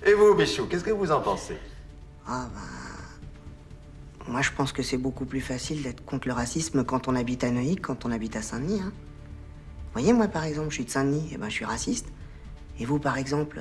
Et vous, Michou, qu'est-ce que vous en pensez? Ah bah... Moi, je pense que c'est beaucoup plus facile d'être contre le racisme quand on habite à Neuilly que quand on habite à Saint-Denis, hein. Vous voyez, moi, par exemple, je suis de Saint-Denis, et ben, je suis raciste. Et vous, par exemple,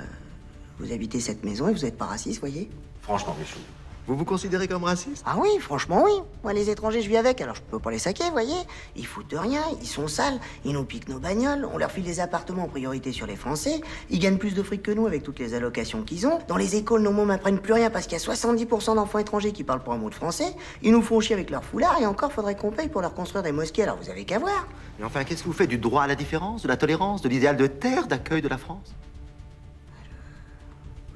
vous habitez cette maison et vous n'êtes pas raciste, voyez? Franchement, Michou, vous vous considérez comme raciste? Ah oui, franchement, oui. Moi, les étrangers, je vis avec, alors je peux pas les saquer, voyez? Ils foutent de rien, ils sont sales, ils nous piquent nos bagnoles, on leur file des appartements en priorité sur les Français, ils gagnent plus de fric que nous avec toutes les allocations qu'ils ont. Dans les écoles, nos mômes apprennent plus rien parce qu'il y a 70% d'enfants étrangers qui parlent pas un mot de français. Ils nous font chier avec leur foulard et encore faudrait qu'on paye pour leur construire des mosquées, alors vous avez qu'à voir. Mais enfin, qu'est-ce que vous faites du droit à la différence, de la tolérance, de l'idéal de terre d'accueil de la France?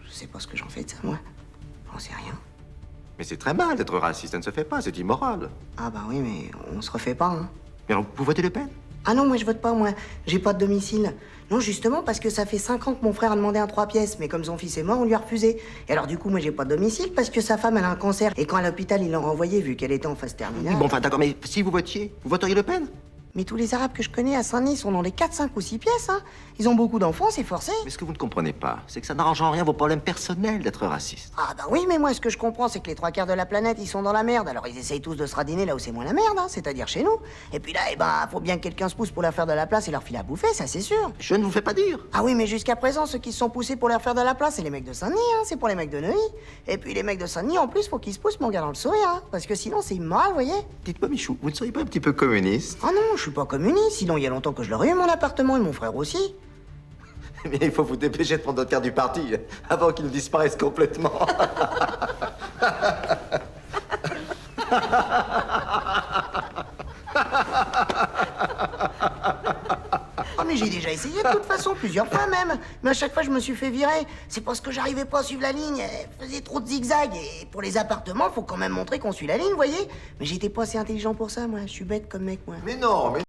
Je sais pas ce que j'en fais de ça, moi. J'en sais rien. Mais c'est très mal d'être raciste, ça ne se fait pas, c'est immoral. Ah bah oui, mais on se refait pas, hein. Mais alors, vous votez Le Pen? Ah non, moi je vote pas, moi. J'ai pas de domicile. Non, justement, parce que ça fait 5 ans que mon frère a demandé un 3 pièces, mais comme son fils est mort, on lui a refusé. Et alors du coup, moi j'ai pas de domicile parce que sa femme, elle a un cancer. Et quand à l'hôpital, ils l'ont renvoyée vu qu'elle était en phase terminale. Bon, enfin, d'accord, mais si vous votiez, vous voteriez Le Pen? Mais tous les Arabes que je connais à Saint-Denis sont dans les 4, 5 ou 6 pièces, hein. Ils ont beaucoup d'enfants, c'est forcé. Mais ce que vous ne comprenez pas, c'est que ça n'arrange en rien vos problèmes personnels d'être raciste. Ah bah oui, mais moi ce que je comprends, c'est que les 3 quarts de la planète, ils sont dans la merde. Alors ils essayent tous de se radiner là où c'est moins la merde, hein, c'est-à-dire chez nous. Et puis là, eh ben, faut bien que quelqu'un se pousse pour leur faire de la place et leur filer à bouffer, ça c'est sûr. Je ne vous fais pas dire. Ah oui, mais jusqu'à présent, ceux qui se sont poussés pour leur faire de la place, c'est les mecs de Saint-Denis, hein, c'est pour les mecs de Neuilly. Et puis les mecs de Saint-Denis, en plus, faut qu'ils se poussent, mon gars, dans le sourire, hein, parce que sinon c'est immoral, vous voyez. Dites-moi, Michou, vous ne seriez pas un petit peu communiste? Ah non, je suis pas communiste, sinon il y a longtemps que je l'aurais eu, mon appartement, et mon frère aussi. Mais il faut vous dépêcher de prendre notre carte du parti avant qu'il ne disparaisse complètement. Ah mais j'ai déjà essayé de toute façon, plusieurs fois même. Mais à chaque fois, je me suis fait virer. C'est parce que j'arrivais pas à suivre la ligne. Elle faisait trop de zigzags. Et pour les appartements, faut quand même montrer qu'on suit la ligne, vous voyez. Mais j'étais pas assez intelligent pour ça, moi. Je suis bête comme mec, moi. Mais non, mais